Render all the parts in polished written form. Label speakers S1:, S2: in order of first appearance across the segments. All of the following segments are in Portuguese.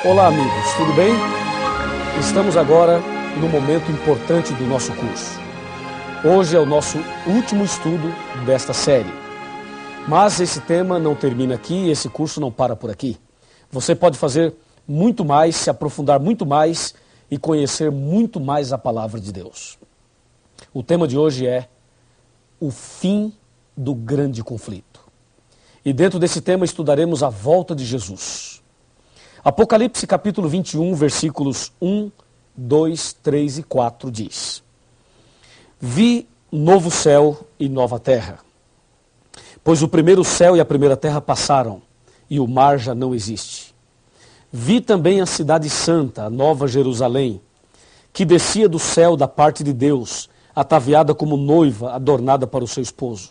S1: Olá, amigos, tudo bem? Estamos agora no momento importante do nosso curso. Hoje é o nosso último estudo desta série. Mas esse tema não termina aqui, esse curso não para por aqui. Você pode fazer muito mais, se aprofundar muito mais e conhecer muito mais a palavra de Deus. O tema de hoje é o fim do grande conflito. E dentro desse tema estudaremos a volta de Jesus. Apocalipse capítulo 21, versículos 1, 2, 3 e 4 diz: Vi novo céu e nova terra, pois o primeiro céu e a primeira terra passaram, e o mar já não existe. Vi também a cidade santa, a nova Jerusalém, que descia do céu da parte de Deus, ataviada como noiva adornada para o seu esposo.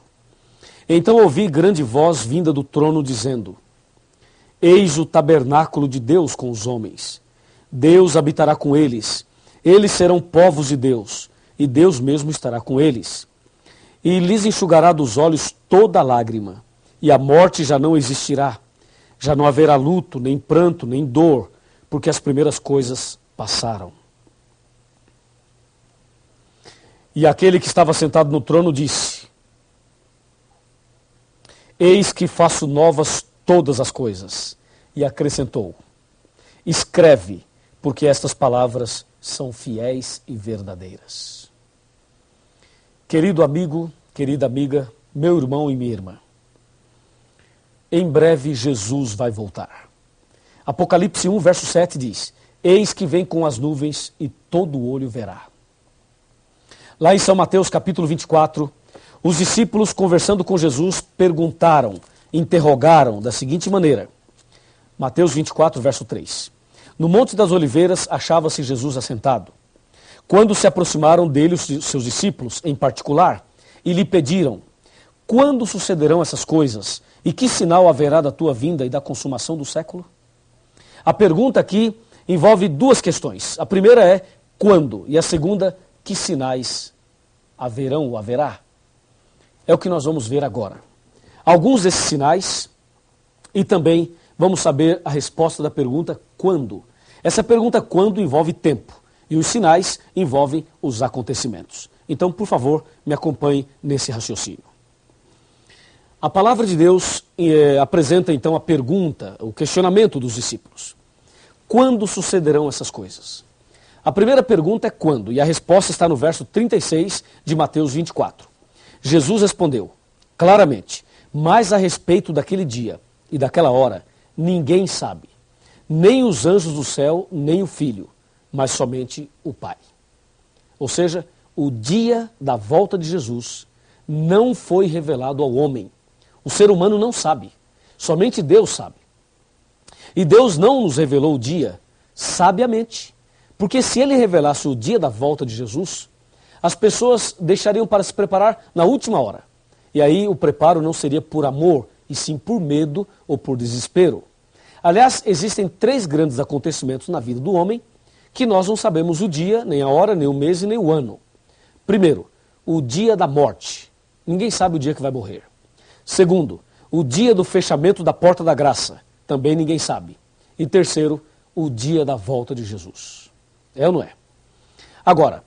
S1: Então ouvi grande voz vinda do trono dizendo: Eis o tabernáculo de Deus com os homens. Deus habitará com eles. Eles serão povos de Deus, e Deus mesmo estará com eles. E lhes enxugará dos olhos toda lágrima, e a morte já não existirá. Já não haverá luto, nem pranto, nem dor, porque as primeiras coisas passaram. E aquele que estava sentado no trono disse: Eis que faço novas todas as coisas. E acrescentou: Escreve, porque estas palavras são fiéis e verdadeiras. Querido amigo, querida amiga, meu irmão e minha irmã, em breve Jesus vai voltar. Apocalipse 1, verso 7 diz: Eis que vem com as nuvens e todo olho verá. Lá em São Mateus capítulo 24, os discípulos conversando com Jesus interrogaram da seguinte maneira. Mateus 24, verso 3. No Monte das Oliveiras achava-se Jesus assentado. Quando se aproximaram dele os seus discípulos, em particular, e lhe pediram: Quando sucederão essas coisas? E que sinal haverá da tua vinda e da consumação do século? A pergunta aqui envolve duas questões. A primeira é quando? E a segunda, que sinais haverão ou haverá? É o que nós vamos ver agora. Alguns desses sinais, e também vamos saber a resposta da pergunta quando. Essa pergunta quando envolve tempo, e os sinais envolvem os acontecimentos. Então, por favor, me acompanhe nesse raciocínio. A palavra de Deus apresenta então a pergunta, o questionamento dos discípulos. Quando sucederão essas coisas? A primeira pergunta é quando, e a resposta está no verso 36 de Mateus 24. Jesus respondeu claramente: Mas a respeito daquele dia e daquela hora, ninguém sabe, nem os anjos do céu, nem o Filho, mas somente o Pai. Ou seja, o dia da volta de Jesus não foi revelado ao homem. O ser humano não sabe, somente Deus sabe. E Deus não nos revelou o dia sabiamente, porque se Ele revelasse o dia da volta de Jesus, as pessoas deixariam para se preparar na última hora. E aí o preparo não seria por amor, e sim por medo ou por desespero. Aliás, existem 3 grandes acontecimentos na vida do homem que nós não sabemos o dia, nem a hora, nem o mês e nem o ano. Primeiro, o dia da morte. Ninguém sabe o dia que vai morrer. Segundo, o dia do fechamento da porta da graça. Também ninguém sabe. E terceiro, o dia da volta de Jesus. É ou não é? Agora,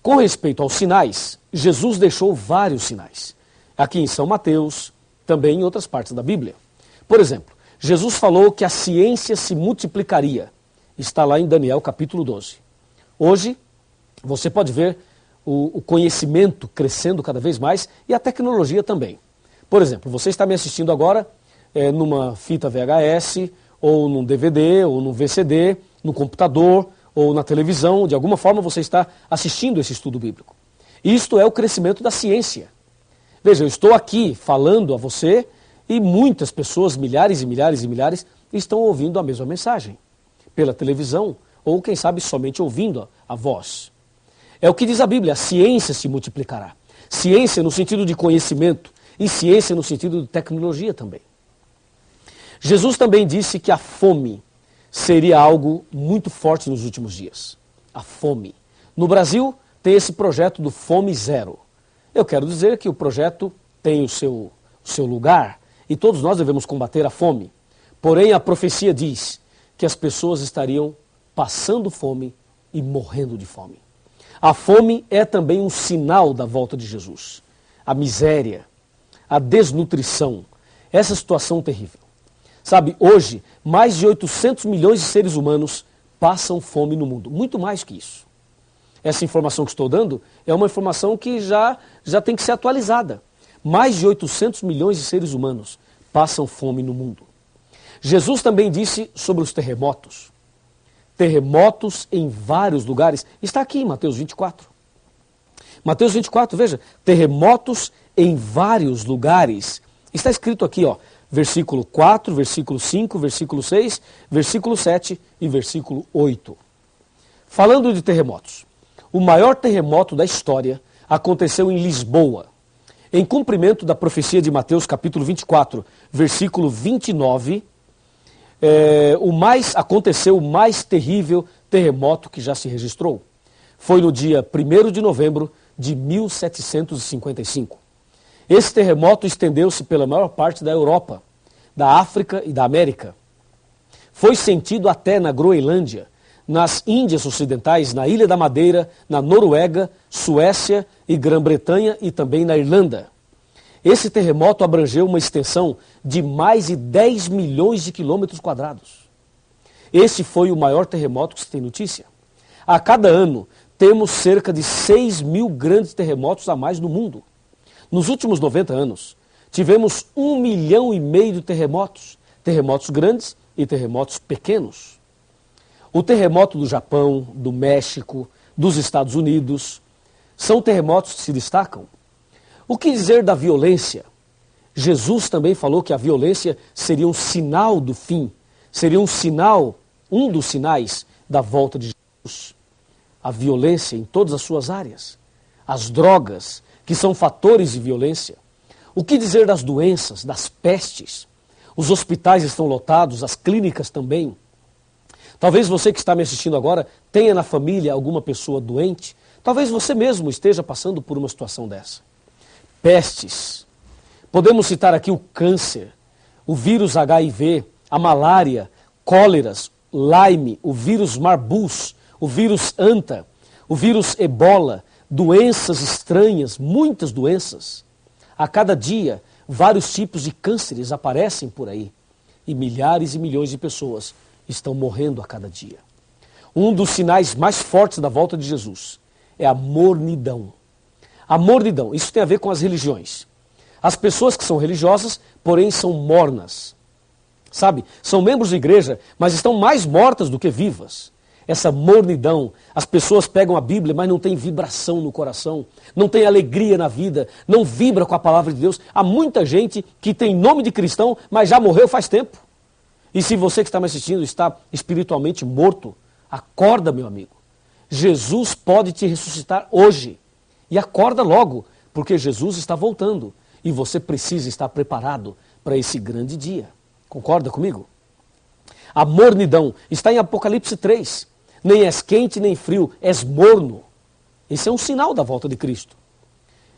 S1: com respeito aos sinais, Jesus deixou vários sinais. Aqui em São Mateus, também em outras partes da Bíblia. Por exemplo, Jesus falou que a ciência se multiplicaria. Está lá em Daniel capítulo 12. Hoje, você pode ver o conhecimento crescendo cada vez mais e a tecnologia também. Por exemplo, você está me assistindo agora numa fita VHS, ou num DVD, ou num VCD, no computador, ou na televisão. De alguma forma você está assistindo esse estudo bíblico. Isto é o crescimento da ciência. Veja, eu estou aqui falando a você e muitas pessoas, milhares e milhares e milhares, estão ouvindo a mesma mensagem. Pela televisão, ou quem sabe somente ouvindo a voz. É o que diz a Bíblia, a ciência se multiplicará. Ciência no sentido de conhecimento e ciência no sentido de tecnologia também. Jesus também disse que a fome seria algo muito forte nos últimos dias. A fome. No Brasil, tem esse projeto do Fome Zero. Eu quero dizer que o projeto tem o seu lugar e todos nós devemos combater a fome. Porém, a profecia diz que as pessoas estariam passando fome e morrendo de fome. A fome é também um sinal da volta de Jesus. A miséria, a desnutrição, essa situação terrível. Sabe, hoje, mais de 800 milhões de seres humanos passam fome no mundo. Muito mais que isso. Essa informação que estou dando é uma informação que já tem que ser atualizada. Mais de 800 milhões de seres humanos passam fome no mundo. Jesus também disse sobre os terremotos. Terremotos em vários lugares. Está aqui em Mateus 24. Mateus 24, veja. Terremotos em vários lugares. Está escrito aqui, ó. Versículo 4, versículo 5, versículo 6, versículo 7 e versículo 8. Falando de terremotos. O maior terremoto da história aconteceu em Lisboa. Em cumprimento da profecia de Mateus capítulo 24, versículo 29, aconteceu o mais terrível terremoto que já se registrou. Foi no dia 1º de novembro de 1755. Esse terremoto estendeu-se pela maior parte da Europa, da África e da América. Foi sentido até na Groenlândia, nas Índias Ocidentais, na Ilha da Madeira, na Noruega, Suécia e Grã-Bretanha e também na Irlanda. Esse terremoto abrangeu uma extensão de mais de 10 milhões de quilômetros quadrados. Esse foi o maior terremoto que se tem notícia. A cada ano, temos cerca de 6 mil grandes terremotos a mais no mundo. Nos últimos 90 anos, tivemos 1,5 milhão de terremotos. Terremotos grandes e terremotos pequenos. O terremoto do Japão, do México, dos Estados Unidos, são terremotos que se destacam. O que dizer da violência? Jesus também falou que a violência seria um sinal do fim, seria um dos sinais da volta de Jesus. A violência em todas as suas áreas. As drogas, que são fatores de violência. O que dizer das doenças, das pestes? Os hospitais estão lotados, as clínicas também. Talvez você que está me assistindo agora tenha na família alguma pessoa doente. Talvez você mesmo esteja passando por uma situação dessa. Pestes. Podemos citar aqui o câncer, o vírus HIV, a malária, cóleras, Lyme, o vírus Marbus, o vírus Anta, o vírus Ebola, doenças estranhas, muitas doenças. A cada dia, vários tipos de cânceres aparecem por aí. E milhares e milhões de pessoas estão morrendo a cada dia. Um dos sinais mais fortes da volta de Jesus é a mornidão. A mornidão, isso tem a ver com as religiões. As pessoas que são religiosas, porém são mornas. Sabe, são membros de igreja, mas estão mais mortas do que vivas. Essa mornidão, as pessoas pegam a Bíblia, mas não tem vibração no coração, não tem alegria na vida, não vibra com a palavra de Deus. Há muita gente que tem nome de cristão, mas já morreu faz tempo. E se você que está me assistindo está espiritualmente morto, acorda, meu amigo. Jesus pode te ressuscitar hoje. E acorda logo, porque Jesus está voltando. E você precisa estar preparado para esse grande dia. Concorda comigo? A mornidão está em Apocalipse 3. Nem és quente nem frio, és morno. Esse é um sinal da volta de Cristo.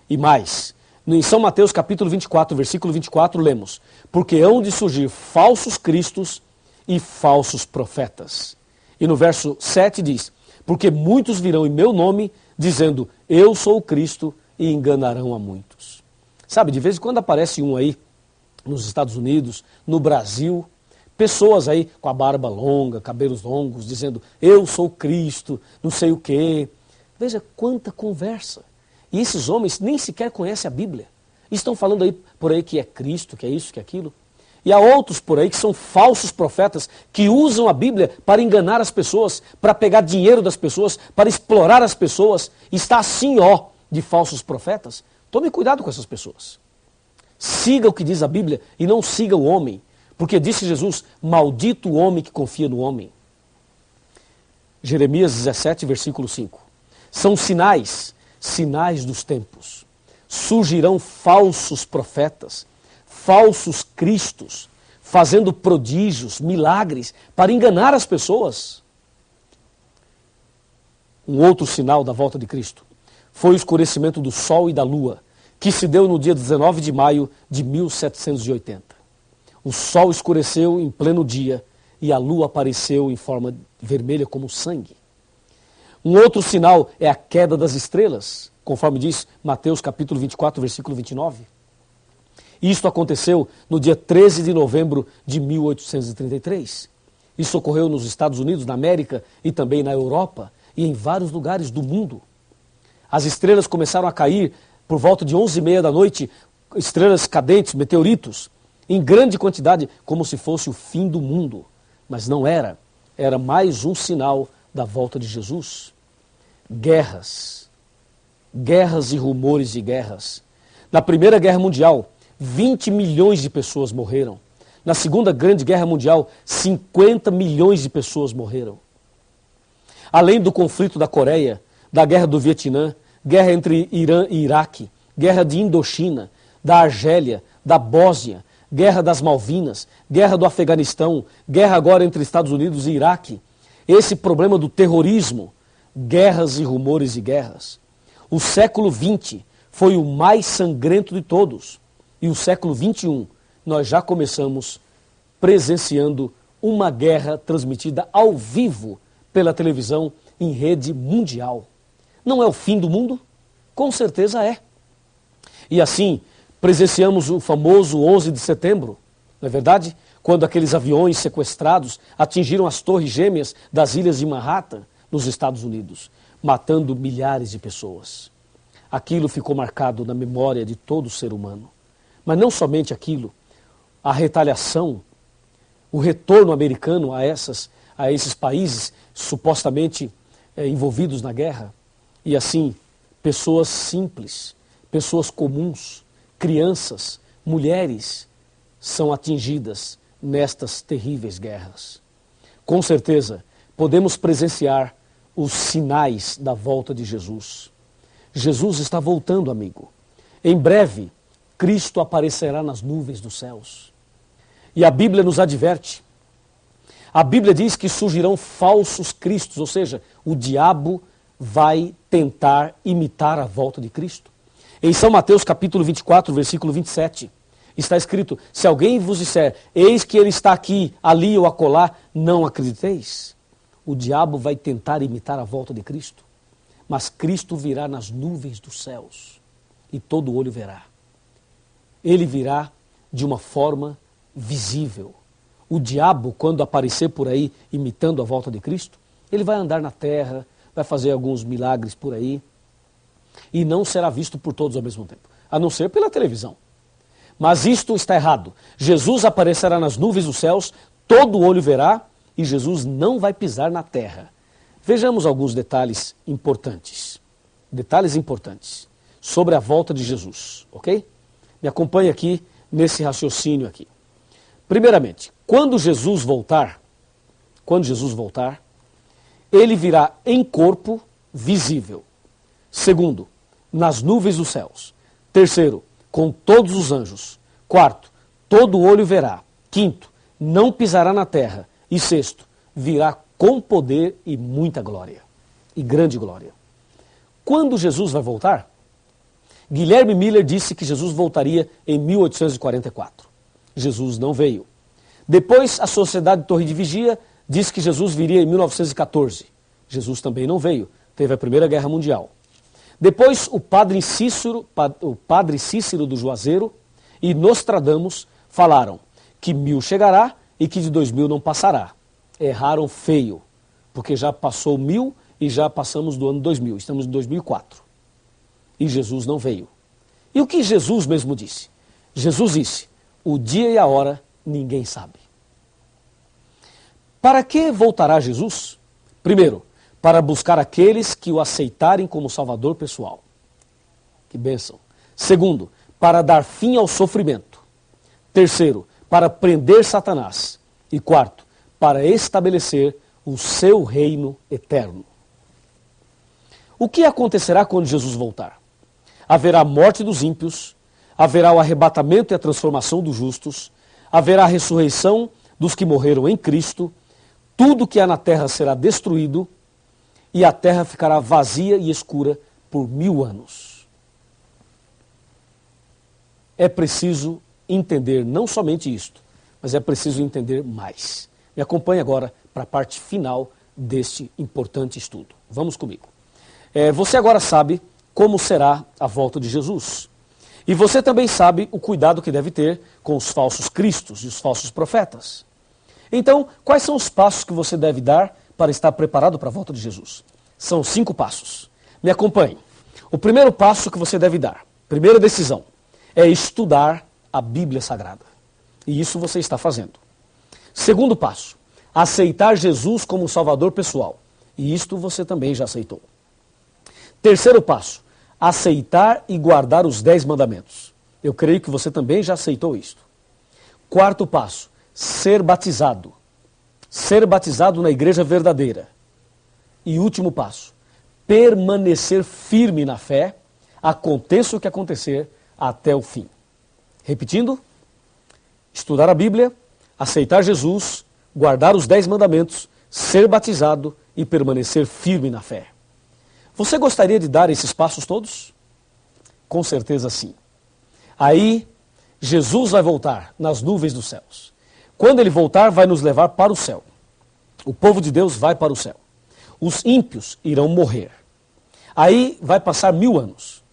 S1: E mais, em São Mateus capítulo 24, versículo 24, lemos: porque hão de surgir falsos cristos e falsos profetas. E no verso 7 diz: porque muitos virão em meu nome, dizendo, eu sou o Cristo, e enganarão a muitos. Sabe, de vez em quando aparece um aí, nos Estados Unidos, no Brasil, pessoas aí com a barba longa, cabelos longos, dizendo, eu sou Cristo, não sei o quê. Veja quanta conversa. E esses homens nem sequer conhecem a Bíblia. Estão falando aí por aí que é Cristo, que é isso, que é aquilo. E há outros por aí que são falsos profetas, que usam a Bíblia para enganar as pessoas, para pegar dinheiro das pessoas, para explorar as pessoas. Está assim, ó, de falsos profetas. Tome cuidado com essas pessoas. Siga o que diz a Bíblia e não siga o homem. Porque disse Jesus, maldito o homem que confia no homem. Jeremias 17, versículo 5. São sinais dos tempos. Surgirão falsos profetas, falsos cristos, fazendo prodígios, milagres, para enganar as pessoas. Um outro sinal da volta de Cristo foi o escurecimento do sol e da lua, que se deu no dia 19 de maio de 1780. O sol escureceu em pleno dia e a lua apareceu em forma vermelha como sangue. Um outro sinal é a queda das estrelas, conforme diz Mateus capítulo 24, versículo 29. Isto aconteceu no dia 13 de novembro de 1833. Isso ocorreu nos Estados Unidos, na América e também na Europa e em vários lugares do mundo. As estrelas começaram a cair por volta de 11h30 da noite, estrelas cadentes, meteoritos, em grande quantidade, como se fosse o fim do mundo. Mas não era. Era mais um sinal da volta de Jesus. Guerras. Guerras e rumores de guerras. Na Primeira Guerra Mundial, 20 milhões de pessoas morreram. Na Segunda Grande Guerra Mundial, 50 milhões de pessoas morreram. Além do conflito da Coreia, da Guerra do Vietnã, guerra entre Irã e Iraque, guerra de Indochina, da Argélia, da Bósnia, guerra das Malvinas, guerra do Afeganistão, guerra agora entre Estados Unidos e Iraque. Esse problema do terrorismo, guerras e rumores de guerras. O século XX foi o mais sangrento de todos. E o século XXI, nós já começamos presenciando uma guerra transmitida ao vivo pela televisão em rede mundial. Não é o fim do mundo? Com certeza é. E assim, presenciamos o famoso 11 de setembro, não é verdade? Quando aqueles aviões sequestrados atingiram as torres gêmeas das ilhas de Manhattan, nos Estados Unidos, matando milhares de pessoas. Aquilo ficou marcado na memória de todo ser humano. Mas não somente aquilo, a retaliação, o retorno americano a esses países supostamente envolvidos na guerra. E assim, pessoas simples, pessoas comuns, crianças, mulheres são atingidas nestas terríveis guerras. Com certeza, podemos presenciar os sinais da volta de Jesus. Jesus está voltando, amigo. Em breve, Cristo aparecerá nas nuvens dos céus. E a Bíblia nos adverte. A Bíblia diz que surgirão falsos cristos, ou seja, o diabo vai tentar imitar a volta de Cristo. Em São Mateus capítulo 24, versículo 27, está escrito: se alguém vos disser, eis que ele está aqui, ali ou acolá, não acrediteis. O diabo vai tentar imitar a volta de Cristo, mas Cristo virá nas nuvens dos céus e todo olho verá. Ele virá de uma forma visível. O diabo, quando aparecer por aí imitando a volta de Cristo, ele vai andar na terra, vai fazer alguns milagres por aí e não será visto por todos ao mesmo tempo, a não ser pela televisão. Mas isto está errado. Jesus aparecerá nas nuvens dos céus, todo olho verá e Jesus não vai pisar na terra. Vejamos alguns detalhes importantes sobre a volta de Jesus, ok? Me acompanhe aqui nesse raciocínio aqui. Primeiramente, quando Jesus voltar, ele virá em corpo visível. Segundo, nas nuvens dos céus. Terceiro, com todos os anjos. Quarto, todo olho verá. Quinto, não pisará na terra. E sexto, virá com poder e muita glória. E grande glória. Quando Jesus vai voltar? Guilherme Miller disse que Jesus voltaria em 1844. Jesus não veio. Depois, a Sociedade Torre de Vigia disse que Jesus viria em 1914. Jesus também não veio. Teve a Primeira Guerra Mundial. Depois, o padre Cícero do Juazeiro e Nostradamus falaram que 1000 chegará e que de 2000 não passará. Erraram feio, porque já passou 1000 e já passamos do ano 2000. Estamos em 2004. E Jesus não veio. E o que Jesus mesmo disse? Jesus disse: o dia e a hora ninguém sabe. Para que voltará Jesus? Primeiro, para buscar aqueles que o aceitarem como Salvador pessoal. Que bênção. Segundo, para dar fim ao sofrimento. Terceiro, para prender Satanás. E quarto, para estabelecer o seu reino eterno. O que acontecerá quando Jesus voltar? Haverá a morte dos ímpios, haverá o arrebatamento e a transformação dos justos, haverá a ressurreição dos que morreram em Cristo, tudo que há na terra será destruído e a terra ficará vazia e escura por 1000 anos. É preciso entender não somente isto, mas é preciso entender mais. Me acompanhe agora para a parte final deste importante estudo. Vamos comigo. Você agora sabe como será a volta de Jesus. E você também sabe o cuidado que deve ter com os falsos cristos e os falsos profetas. Então, quais são os passos que você deve dar para estar preparado para a volta de Jesus? São 5 passos. Me acompanhe. O primeiro passo que você deve dar, primeira decisão, é estudar a Bíblia Sagrada. E isso você está fazendo. Segundo passo, aceitar Jesus como Salvador pessoal. E isto você também já aceitou. Terceiro passo, aceitar e guardar os 10 mandamentos. Eu creio que você também já aceitou isto. Quarto passo, ser batizado. Ser batizado na igreja verdadeira. E último passo, permanecer firme na fé, aconteça o que acontecer, até o fim. Repetindo, estudar a Bíblia, aceitar Jesus, guardar os 10 mandamentos, ser batizado e permanecer firme na fé. Você gostaria de dar esses passos todos? Com certeza sim. Aí, Jesus vai voltar nas nuvens dos céus. Quando ele voltar, vai nos levar para o céu. O povo de Deus vai para o céu. Os ímpios irão morrer. Aí vai passar 1000 anos.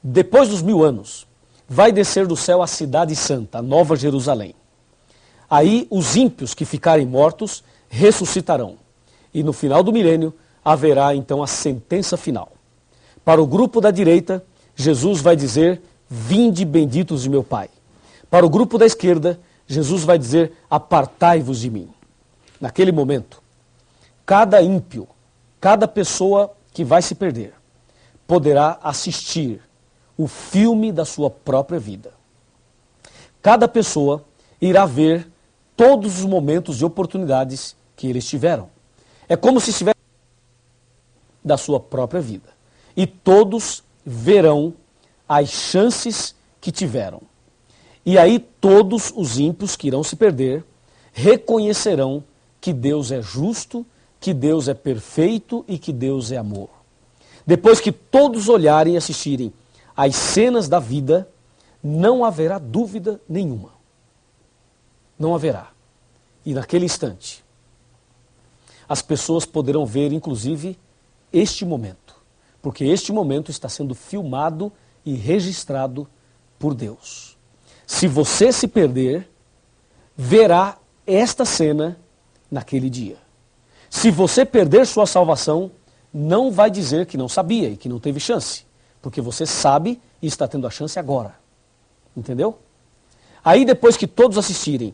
S1: Depois dos 1000 anos, vai descer do céu a cidade santa, a Nova Jerusalém. Aí os ímpios que ficarem mortos ressuscitarão. E no final do milênio, haverá então a sentença final. Para o grupo da direita, Jesus vai dizer, vinde benditos de meu Pai. Para o grupo da esquerda, Jesus vai dizer, apartai-vos de mim. Naquele momento, cada ímpio, cada pessoa que vai se perder, poderá assistir o filme da sua própria vida. Cada pessoa irá ver todos os momentos de oportunidades que eles tiveram. É como se estivesse da sua própria vida. E todos verão as chances que tiveram. E aí todos os ímpios que irão se perder reconhecerão que Deus é justo, que Deus é perfeito e que Deus é amor. Depois que todos olharem e assistirem às cenas da vida, não haverá dúvida nenhuma. Não haverá. E naquele instante, as pessoas poderão ver, inclusive, este momento. Porque este momento está sendo filmado e registrado por Deus. Se você se perder, verá esta cena naquele dia. Se você perder sua salvação, não vai dizer que não sabia e que não teve chance. Porque você sabe e está tendo a chance agora. Entendeu? Aí depois que todos assistirem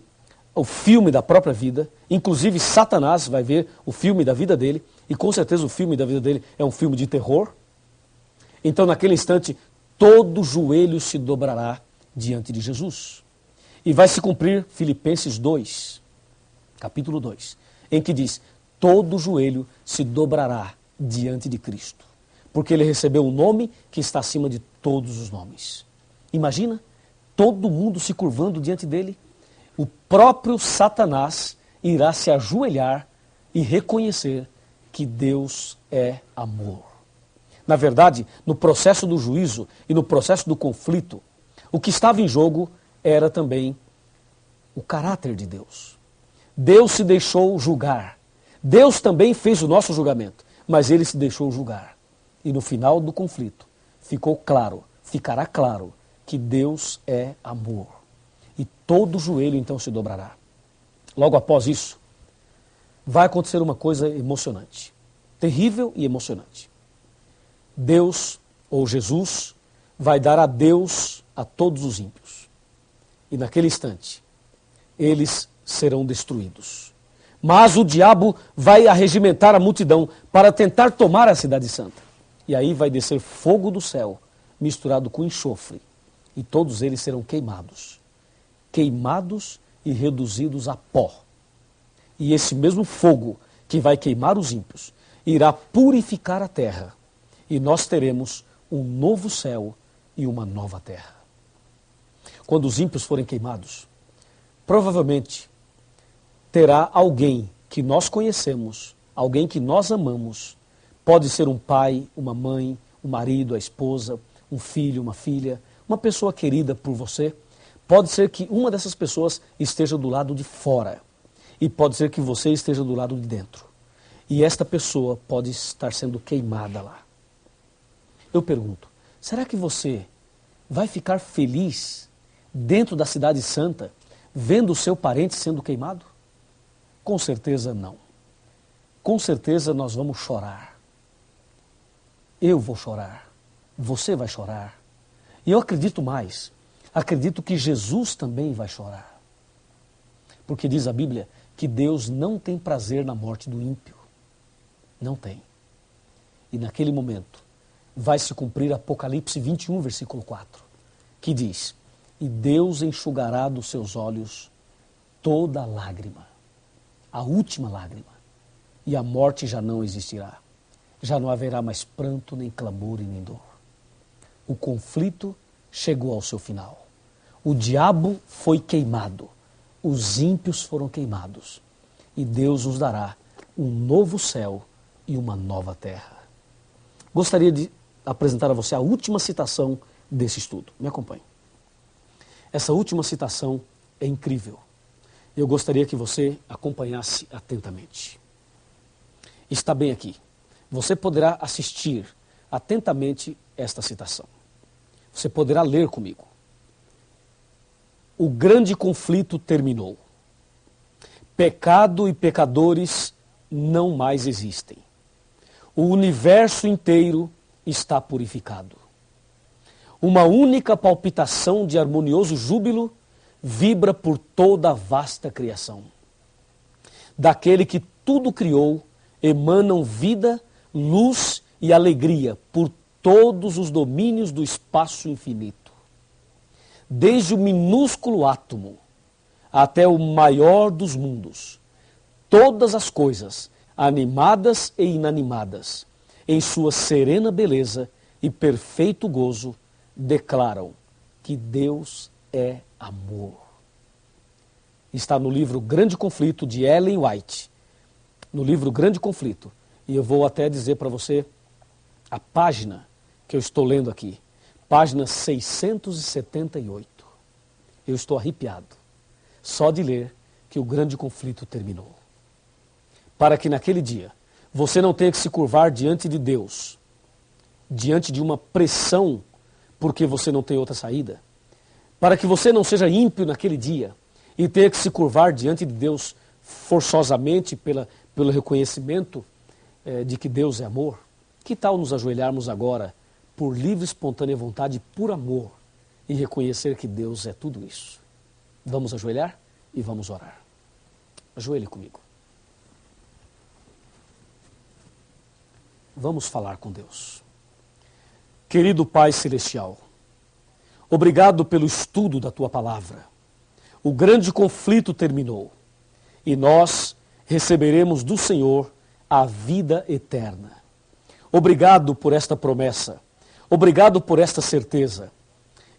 S1: o filme da própria vida, inclusive Satanás vai ver o filme da vida dele, e com certeza o filme da vida dele é um filme de terror. Então naquele instante, todo joelho se dobrará diante de Jesus. E vai se cumprir Filipenses 2, capítulo 2, em que diz, todo joelho se dobrará diante de Cristo, porque ele recebeu um nome que está acima de todos os nomes. Imagina, todo mundo se curvando diante dele, o próprio Satanás irá se ajoelhar e reconhecer que Deus é amor. Na verdade, no processo do juízo e no processo do conflito, o que estava em jogo era também o caráter de Deus. Deus se deixou julgar. Deus também fez o nosso julgamento, mas ele se deixou julgar. E no final do conflito, ficará claro que Deus é amor. E todo joelho então se dobrará. Logo após isso, vai acontecer uma coisa emocionante. Terrível e emocionante. Deus, ou Jesus, vai dar adeus a todos os ímpios. E naquele instante, eles serão destruídos. Mas o diabo vai arregimentar a multidão para tentar tomar a cidade santa. E aí vai descer fogo do céu, misturado com enxofre. E todos eles serão queimados. Queimados e reduzidos a pó. E esse mesmo fogo que vai queimar os ímpios irá purificar a terra. E nós teremos um novo céu e uma nova terra. Quando os ímpios forem queimados, provavelmente terá alguém que nós conhecemos, alguém que nós amamos. Pode ser um pai, uma mãe, um marido, a esposa, um filho, uma filha, uma pessoa querida por você. Pode ser que uma dessas pessoas esteja do lado de fora. E pode ser que você esteja do lado de dentro. E esta pessoa pode estar sendo queimada lá. Eu pergunto, será que você vai ficar feliz dentro da cidade santa, vendo o seu parente sendo queimado? Com certeza não. Com certeza nós vamos chorar. Eu vou chorar. Você vai chorar. E eu acredito mais. Acredito que Jesus também vai chorar. Porque diz a Bíblia que Deus não tem prazer na morte do ímpio. Não tem. E naquele momento vai se cumprir Apocalipse 21, versículo 4, que diz: e Deus enxugará dos seus olhos toda lágrima, a última lágrima, e a morte já não existirá. Já não haverá mais pranto, nem clamor e nem dor. O conflito chegou ao seu final. O diabo foi queimado, os ímpios foram queimados, e Deus nos dará um novo céu e uma nova terra. Gostaria de apresentar a você a última citação desse estudo. Me acompanhe. Essa última citação é incrível. Eu gostaria que você acompanhasse atentamente. Está bem aqui. Você poderá assistir atentamente esta citação. Você poderá ler comigo. O grande conflito terminou. Pecado e pecadores não mais existem. O universo inteiro está purificado. Uma única palpitação de harmonioso júbilo vibra por toda a vasta criação. Daquele que tudo criou, emanam vida, luz e alegria por todos os domínios do espaço infinito. Desde o minúsculo átomo até o maior dos mundos, todas as coisas, animadas e inanimadas, em sua serena beleza e perfeito gozo, declaram que Deus é amor. Está no livro Grande Conflito, de Ellen White. No livro Grande Conflito. E eu vou até dizer para você a página que eu estou lendo aqui. Página 678. Eu estou arrepiado só de ler que o grande conflito terminou. Para que naquele dia você não tenha que se curvar diante de Deus, diante de uma pressão, porque você não tem outra saída. Para que você não seja ímpio naquele dia e tenha que se curvar diante de Deus forçosamente pelo reconhecimento de que Deus é amor. Que tal nos ajoelharmos agora por livre, espontânea vontade, por amor, e reconhecer que Deus é tudo isso? Vamos ajoelhar e vamos orar. Ajoelhe comigo. Vamos falar com Deus. Querido Pai Celestial, obrigado pelo estudo da Tua Palavra. O grande conflito terminou e nós receberemos do Senhor a vida eterna. Obrigado por esta promessa. Obrigado por esta certeza.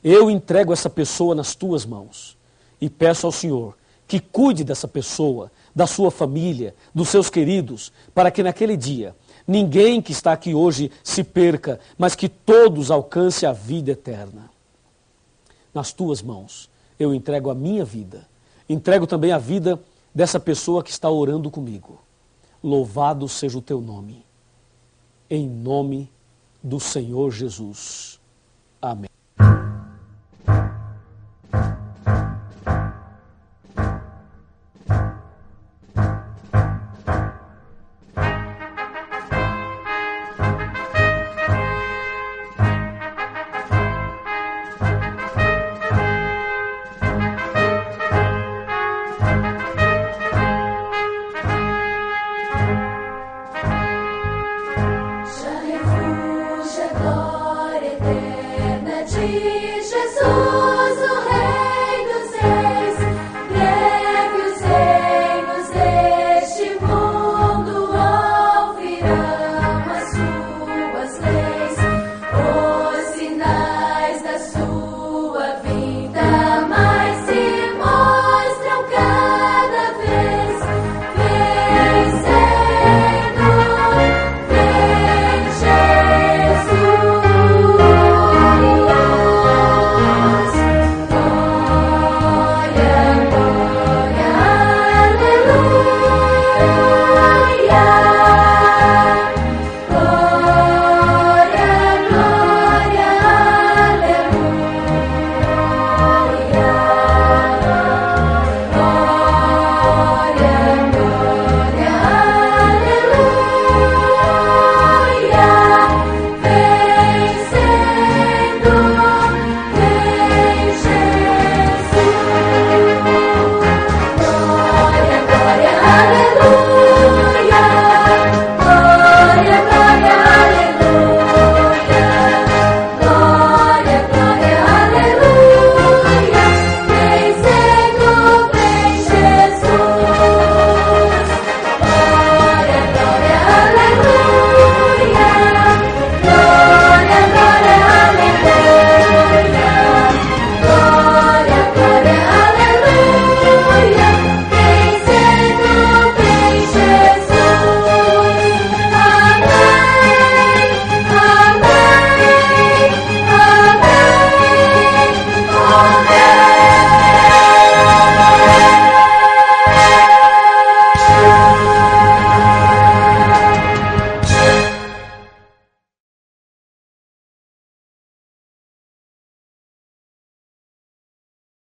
S1: Eu entrego essa pessoa nas Tuas mãos e peço ao Senhor que cuide dessa pessoa, da sua família, dos seus queridos, para que naquele dia ninguém que está aqui hoje se perca, mas que todos alcancem a vida eterna. Nas Tuas mãos eu entrego a minha vida, entrego também a vida dessa pessoa que está orando comigo. Louvado seja o Teu nome. Em nome do Senhor Jesus. Amém.
S2: Já refúgio a glória eterna de